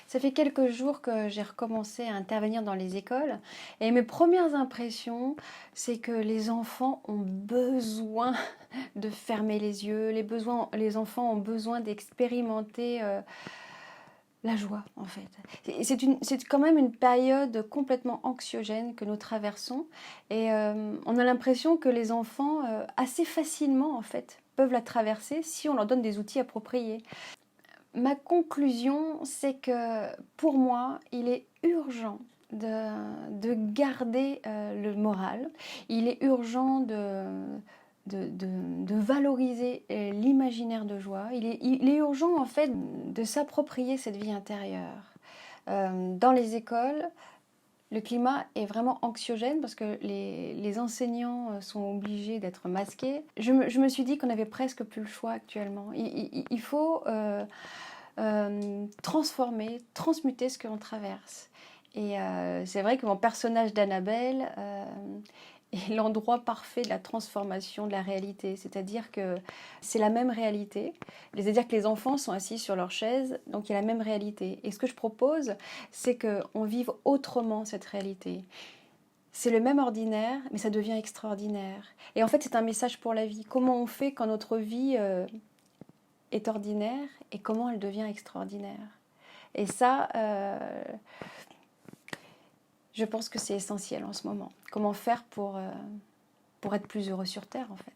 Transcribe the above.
Ça fait quelques jours que j'ai recommencé à intervenir dans les écoles et mes premières impressions, c'est que les enfants ont besoin de fermer les yeux, les enfants ont besoin d'expérimenter la joie en fait. C'est quand même une période complètement anxiogène que nous traversons et on a l'impression que les enfants assez facilement en fait peuvent la traverser si on leur donne des outils appropriés. Ma conclusion, c'est que pour moi, il est urgent de garder le moral. Il est urgent de valoriser l'imaginaire de joie. Il est urgent en fait de s'approprier cette vie intérieure. Dans les écoles, le climat est vraiment anxiogène parce que les enseignants sont obligés d'être masqués. Je me suis dit qu'on n'avait presque plus le choix actuellement. Il faut transformer, transmuter ce que l'on traverse. Et c'est vrai que mon personnage d'Annabelle est l'endroit parfait de la transformation de la réalité. C'est-à-dire que c'est la même réalité. C'est-à-dire que les enfants sont assis sur leur chaise, donc il y a la même réalité. Et ce que je propose, c'est qu'on vive autrement cette réalité. C'est le même ordinaire, mais ça devient extraordinaire. Et en fait, c'est un message pour la vie. Comment on fait quand notre vie est ordinaire et comment elle devient extraordinaire. Et ça, je pense que c'est essentiel en ce moment. Comment faire pour être plus heureux sur Terre, en fait.